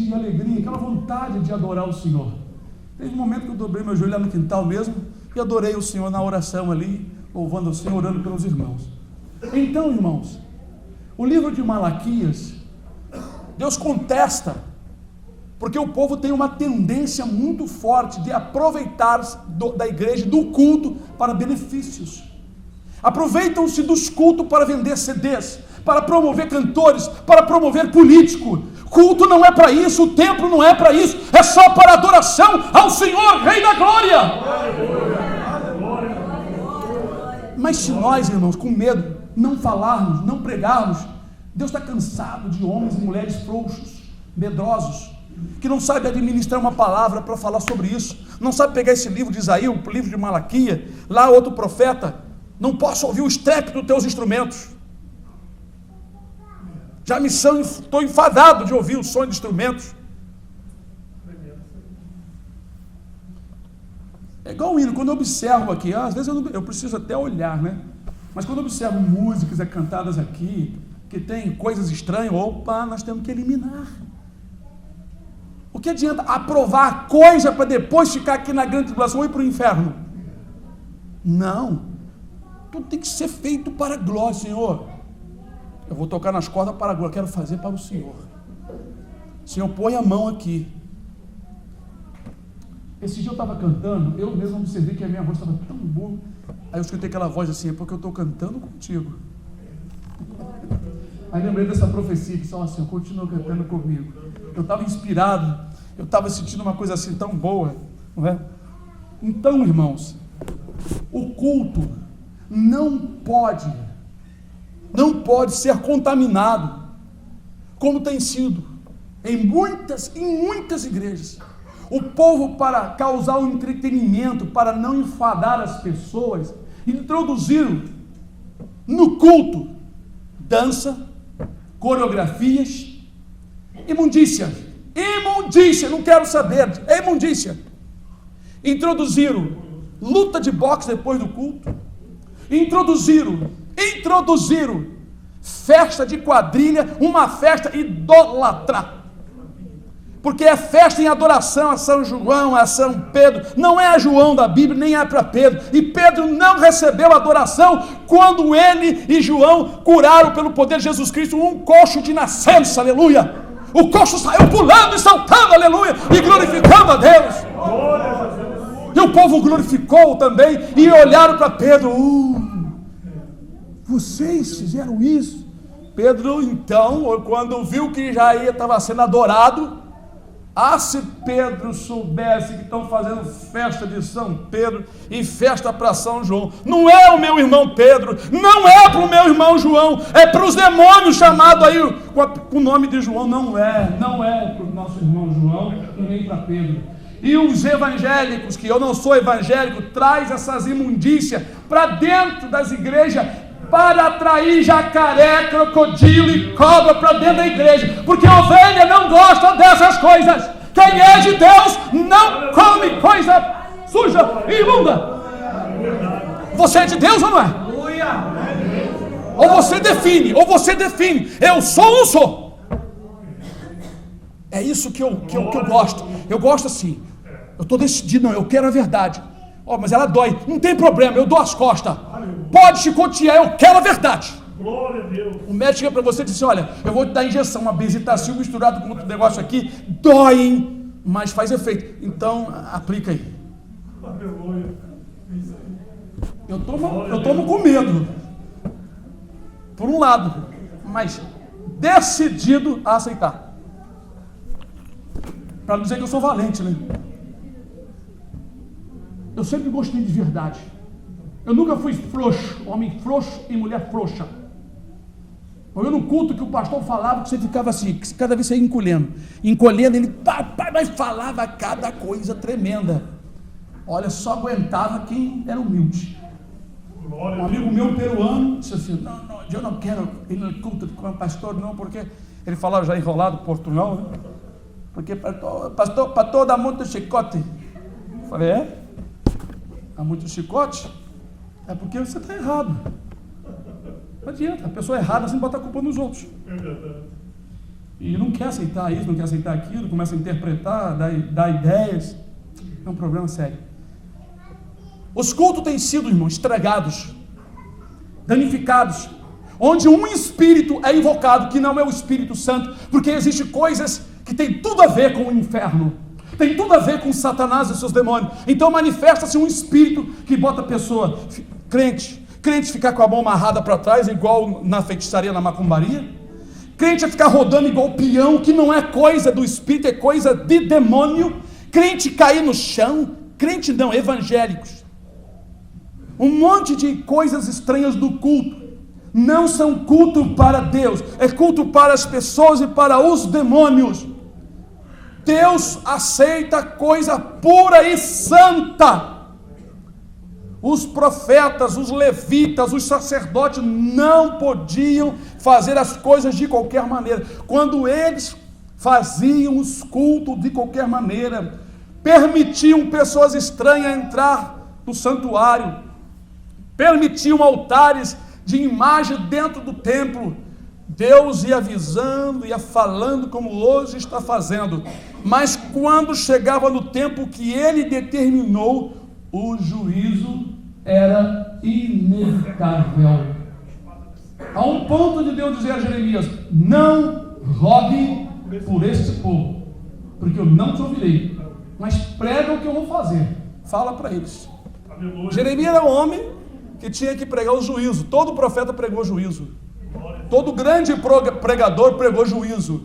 de alegria, aquela vontade de adorar o Senhor. Teve um momento que eu dobrei meu joelho lá no quintal mesmo e adorei o Senhor na oração ali, louvando o Senhor, orando pelos irmãos. Então, irmãos, o livro de Malaquias, Deus contesta, porque o povo tem uma tendência muito forte de aproveitar da igreja, do culto, para benefícios. Aproveitam-se dos cultos para vender CDs, para promover cantores, para promover político. Culto não é para isso, o templo não é para isso, é só para adoração ao Senhor, Rei da Glória. Mas se nós, irmãos, com medo, não falarmos, não pregarmos, Deus está cansado de homens e mulheres frouxos, medrosos, que não sabem administrar uma palavra para falar sobre isso, não sabe pegar esse livro de Isaías, o livro de Malaquias, lá outro profeta, não posso ouvir o estrépito dos teus instrumentos. Já estou enfadado de ouvir o som de instrumentos. É igual o hino, quando eu observo aqui, às vezes eu preciso até olhar, né? Mas quando eu observo músicas cantadas aqui, que tem coisas estranhas, opa, nós temos que eliminar. O que adianta aprovar coisa para depois ficar aqui na grande tribulação e ir para o inferno? Não. Tudo tem que ser feito para a glória, Senhor. Eu vou tocar nas cordas para a glória, quero fazer para o Senhor. Senhor, põe a mão aqui. Esse dia eu estava cantando, eu mesmo observei que a minha voz estava tão boa. Aí eu escutei aquela voz assim, é porque eu estou cantando contigo. Aí lembrei dessa profecia que só assim, continua cantando comigo. Eu estava inspirado, eu estava sentindo uma coisa assim tão boa, não é? Então, irmãos, o culto não pode ser contaminado, como tem sido em muitas igrejas. O povo, para causar um entretenimento, para não enfadar as pessoas, introduziram no culto dança, coreografias, imundícia, não quero saber, é imundícia. Introduziram luta de boxe depois do culto, introduziram festa de quadrilha, uma festa idólatra, porque é festa em adoração a São João, a São Pedro, não é a João da Bíblia, nem é para Pedro, e Pedro não recebeu adoração quando ele e João curaram pelo poder de Jesus Cristo um coxo de nascença, aleluia. O coxo saiu pulando e saltando, aleluia, e glorificando a Deus. E o povo glorificou também, e olharam para Pedro, vocês fizeram isso? Pedro, então, quando viu que já estava sendo adorado, se Pedro soubesse que estão fazendo festa de São Pedro e festa para São João, não é o meu irmão Pedro, não é para o meu irmão João, é para os demônios chamados aí com o nome de João, não é para o nosso irmão João e nem para Pedro. E os evangélicos, que eu não sou evangélico, traz essas imundícias para dentro das igrejas, para atrair jacaré, crocodilo e cobra para dentro da igreja, porque a ovelha não gosta dessas coisas. Quem é de Deus não come coisa suja e imunda. Você é de Deus ou não é? Ou você define, eu sou ou não sou? É isso que eu gosto. Eu gosto assim, eu estou decidido, não, eu quero a verdade. Mas ela dói, não tem problema, eu dou as costas. Pode chicotear, eu quero a verdade. Glória a Deus. O médico chega para você e diz assim, olha, eu vou te dar injeção, uma benzetacil misturado com outro negócio aqui, dói, hein? Mas faz efeito. Então, aplica aí. Eu tomo com medo, por um lado, mas decidido a aceitar. Para não dizer que eu sou valente, né? Eu sempre gostei de verdade. Eu nunca fui frouxo, homem frouxo e mulher frouxa. Eu no culto que o pastor falava, que você ficava assim, que cada vez você ia encolhendo, ele mas falava cada coisa tremenda. Olha, só aguentava quem era humilde. Um amigo meu peruano disse assim, não, eu não quero ir no culto com o pastor, não, porque ele falava já enrolado portunhol, né? Porque pastor dá muito chicote. Eu falei, dá muito chicote? É porque você está errado. Não adianta, a pessoa errada sempre bota a culpa nos outros. e não quer aceitar isso, não quer aceitar aquilo, começa a interpretar, dar ideias. É um problema sério. Os cultos têm sido, irmãos, estragados, danificados, onde um espírito é invocado que não é o Espírito Santo, porque existem coisas que têm tudo a ver com o inferno, tem tudo a ver com Satanás e seus demônios. Então manifesta-se um espírito que bota a pessoa, crente ficar com a mão amarrada para trás, igual na feitiçaria, na macumbaria. Crente é ficar rodando igual peão, que não é coisa do espírito, é coisa de demônio. Crente cair no chão, crente não, evangélicos. Um monte de coisas estranhas do culto. Não são culto para Deus, é culto para as pessoas e para os demônios. Deus aceita coisa pura e santa. Os profetas, os levitas, os sacerdotes não podiam fazer as coisas de qualquer maneira. Quando eles faziam os cultos de qualquer maneira, permitiam pessoas estranhas entrar no santuário, permitiam altares de imagem dentro do templo, Deus ia avisando, ia falando como hoje está fazendo. Mas quando chegava no tempo que ele determinou, o juízo era inevitável. A um ponto de Deus dizer a Jeremias: não rogue por este povo, porque eu não te ouvirei, mas prega o que eu vou fazer, fala para eles. Jeremias era um homem que tinha que pregar o juízo. Todo profeta pregou juízo, todo grande pregador pregou juízo,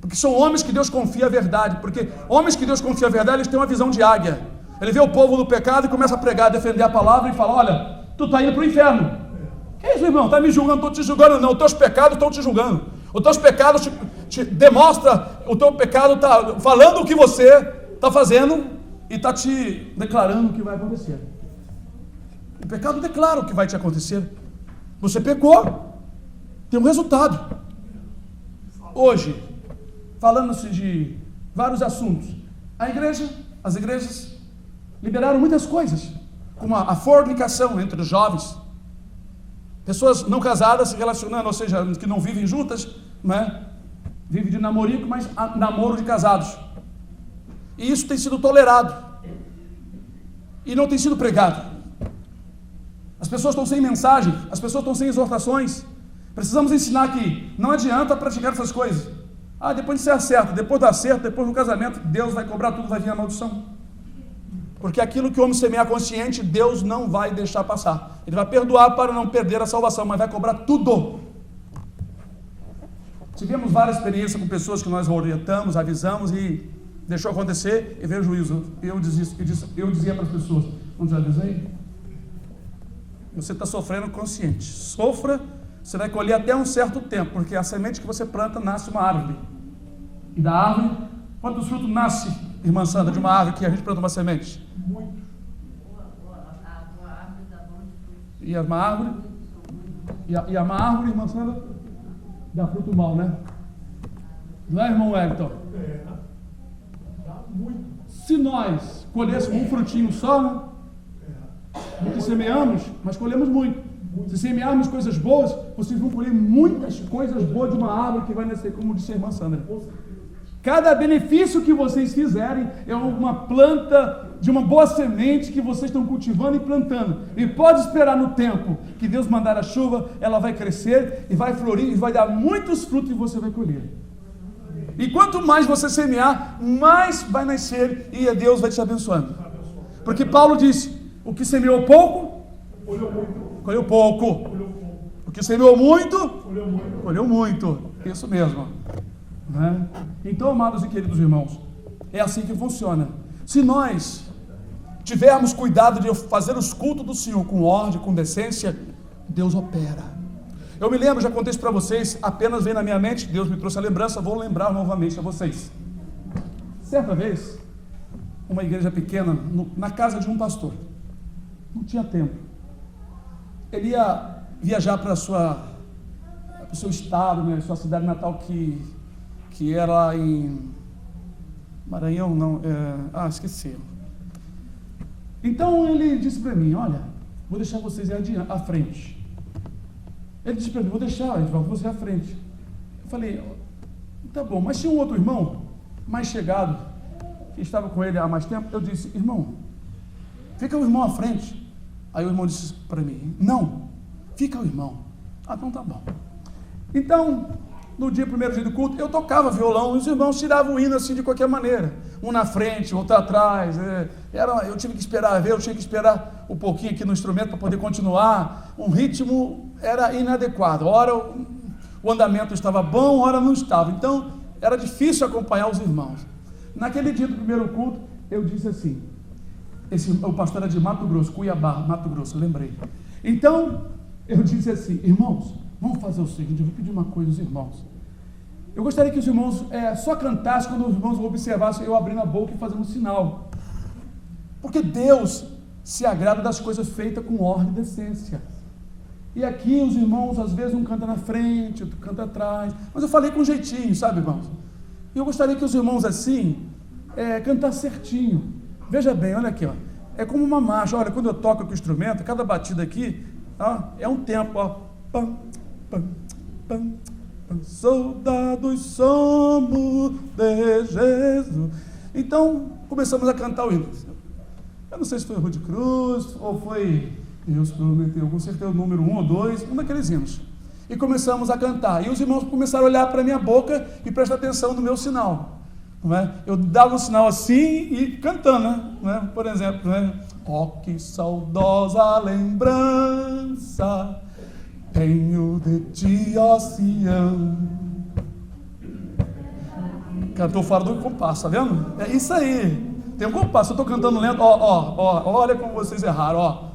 porque são homens que Deus confia a verdade. Porque homens que Deus confia a verdade, eles têm uma visão de águia. Ele vê o povo no pecado e começa a pregar, defender a palavra e fala: olha, tu está indo para o inferno. Que isso, irmão? Está me julgando? Estou te julgando não, os teus pecados estão te julgando. Os teus pecados te demonstra, o teu pecado está falando o que você está fazendo e está te declarando o que vai acontecer. O pecado declara o que vai te acontecer. Você pecou, tem um resultado. Hoje, falando-se de vários assuntos, as igrejas liberaram muitas coisas, como a fornicação entre os jovens, pessoas não casadas se relacionando, ou seja, que não vivem juntas, né? Vivem de namorico, mas namoro de casados. E isso tem sido tolerado e não tem sido pregado. As pessoas estão sem mensagem, as pessoas estão sem exortações. Precisamos ensinar que não adianta praticar essas coisas. Depois de ser certo, depois dá certo, depois do casamento, Deus vai cobrar tudo, vai vir a maldição. Porque aquilo que o homem semeia consciente, Deus não vai deixar passar. Ele vai perdoar para não perder a salvação, mas vai cobrar tudo. Tivemos várias experiências com pessoas que nós orientamos, avisamos e deixou acontecer e veio o juízo. Eu dizia para as pessoas: não te avisei? Você está sofrendo consciente. Sofra, você vai colher até um certo tempo, porque a semente que você planta nasce uma árvore. E da árvore, quantos frutos nasce, irmã Sandra, de uma árvore que a gente planta uma semente? Muito. E uma árvore, uma árvore, irmã Sandra, dá fruto mal, né? Não é, irmão Wellington? Dá muito. Se nós colhêssemos um frutinho só, né? Do que semeamos, mas colhemos muito. Se semearmos coisas boas, vocês vão colher muitas coisas boas de uma árvore que vai nascer, como disse a irmã Sandra. Cada benefício que vocês fizerem é uma planta de uma boa semente que vocês estão cultivando e plantando. E pode esperar no tempo que Deus mandar a chuva, ela vai crescer e vai florir e vai dar muitos frutos e você vai colher. E quanto mais você semear, mais vai nascer e Deus vai te abençoando. Porque Paulo disse: o que semeou pouco, colheu pouco. O que semeou muito, colheu muito. Isso mesmo. Né? Então, amados e queridos irmãos, é assim que funciona. Se nós tivermos cuidado de fazer os cultos do Senhor com ordem, com decência, Deus opera. Eu me lembro, já contei isso para vocês, apenas veio na minha mente, Deus me trouxe a lembrança, vou lembrar novamente a vocês. Certa vez, uma igreja pequena, na casa de um pastor, não tinha tempo. Ele ia viajar para o seu estado, né, sua cidade natal, que era em Maranhão, não, esqueci. Então ele disse para mim: olha, vou deixar vocês à frente. Ele disse para mim: vou deixar você à frente. Eu falei: Tá bom, mas tinha um outro irmão, mais chegado, que estava com ele há mais tempo. Eu disse: irmão, fica o irmão à frente. Aí o irmão disse para mim: não, fica o irmão. Ah, então tá bom. Então, no primeiro dia do culto, eu tocava violão e os irmãos tiravam o hino assim de qualquer maneira. Um na frente, outro atrás. Eu tive que esperar ver, eu tinha que esperar um pouquinho aqui no instrumento para poder continuar. Um ritmo era inadequado. Ora o andamento estava bom, ora não estava. Então, era difícil acompanhar os irmãos. Naquele dia do primeiro culto, eu disse assim, o pastor era de Mato Grosso, Cuiabá, Mato Grosso, lembrei. Então, eu disse assim: irmãos, vamos fazer o seguinte, eu vou pedir uma coisa aos irmãos. Eu gostaria que os irmãos só cantassem quando os irmãos observassem eu abrindo a boca e fazendo um sinal. Porque Deus se agrada das coisas feitas com ordem e decência. E aqui os irmãos, às vezes, um canta na frente, outro canta atrás. Mas eu falei com jeitinho, sabe, irmãos? E eu gostaria que os irmãos, assim, cantassem certinho. Veja bem, olha aqui, ó. É como uma marcha. Olha, quando eu toco com o instrumento, cada batida aqui, ó, é um tempo, ó. Pam, pam, pam, pam. Soldados somos de Jesus. Então, começamos a cantar o hino. Eu não sei se foi o Rude Cruz ou foi Deus Prometeu, com certeza o número 1 ou 2, um daqueles hinos. E começamos a cantar. E os irmãos começaram a olhar para a minha boca e prestar atenção no meu sinal. Não é? Eu dava um sinal assim e cantando, né? Por exemplo, né? Oh, que saudosa lembrança tenho de ti, ó Sião. Cantou fora do compasso, tá vendo? É isso aí. Tem um compasso, eu estou cantando lento. Olha como vocês erraram, ó.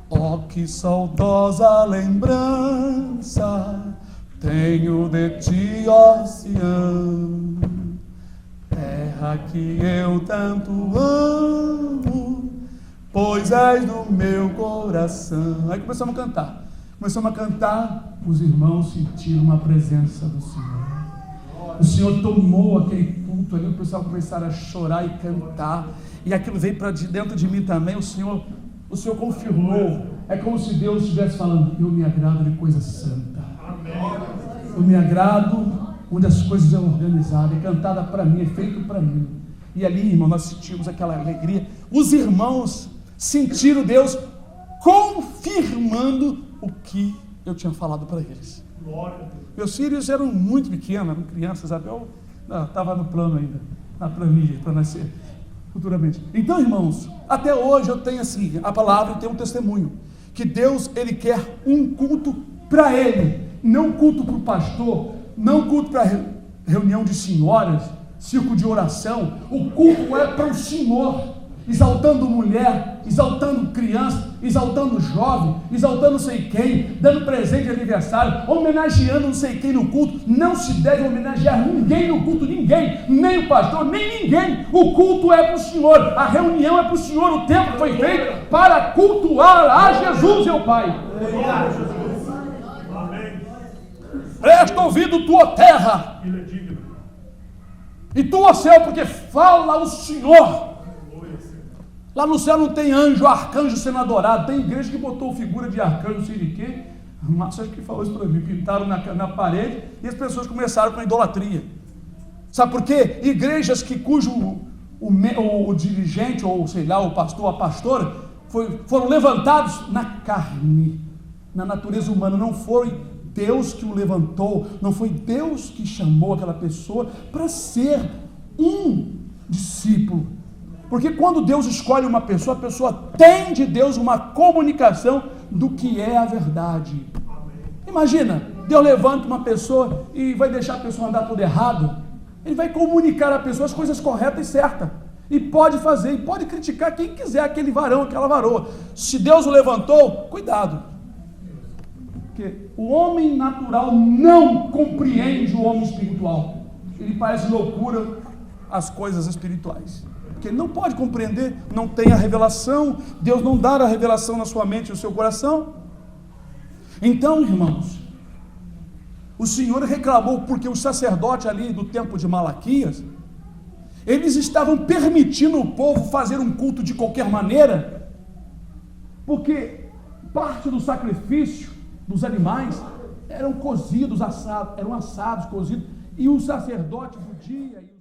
Oh, que saudosa lembrança tenho de ti, ó Sião, terra que eu tanto amo, pois és do meu coração. Aí começamos a cantar, os irmãos sentiram uma presença do Senhor. O Senhor tomou aquele culto ali, o pessoal começaram a chorar e cantar, e aquilo veio para dentro de mim também. O Senhor confirmou. É como se Deus estivesse falando: eu me agrado de coisa santa. Eu me agrado onde as coisas são organizadas, é cantada para mim, é feito para mim. E ali, irmão, nós sentimos aquela alegria. Os irmãos sentiram Deus confirmando o que eu tinha falado para eles. Meus filhos eram muito pequenos, eram crianças. Isabel estava no plano ainda, na planilha para nascer futuramente. Então, irmãos, até hoje eu tenho assim, a palavra, eu tenho um testemunho, que Deus, Ele quer um culto para Ele, não culto para o pastor, não culto para reunião de senhoras, círculo de oração. O culto é para o Senhor, exaltando mulher, exaltando criança, exaltando jovem, exaltando não sei quem, dando presente de aniversário, homenageando não sei quem no culto. Não se deve homenagear ninguém no culto, ninguém, nem o pastor, nem ninguém. O culto é para o Senhor, a reunião é para o Senhor, o templo foi feito para cultuar a Jesus, meu Pai. Presta ouvido, tua terra, e tua céu, porque fala o Senhor. Lá no céu não tem anjo, arcanjo sendo adorado. Tem igreja que botou figura de arcanjo, não sei de quê. O Márcio acho que falou isso para mim. Pintaram na parede e as pessoas começaram com a idolatria. Sabe por quê? Igrejas cujo o dirigente, ou sei lá, o pastor, a pastora, foram levantados na carne, na natureza humana. Não foi Deus que o levantou, não foi Deus que chamou aquela pessoa para ser um discípulo. Porque quando Deus escolhe uma pessoa, a pessoa tem de Deus uma comunicação do que é a verdade. Imagina, Deus levanta uma pessoa e vai deixar a pessoa andar tudo errado. Ele vai comunicar a pessoa as coisas corretas e certas. E pode fazer, e pode criticar quem quiser, aquele varão, aquela varoa. Se Deus o levantou, cuidado. Porque o homem natural não compreende o homem espiritual. Ele parece loucura as coisas espirituais. Porque ele não pode compreender, não tem a revelação. Deus não dá a revelação na sua mente e no seu coração. Então, irmãos, o Senhor reclamou porque os sacerdotes ali do tempo de Malaquias, eles estavam permitindo o povo fazer um culto de qualquer maneira, porque parte do sacrifício dos animais eram cozidos, assados, eram assados, cozidos, e o sacerdote do dia...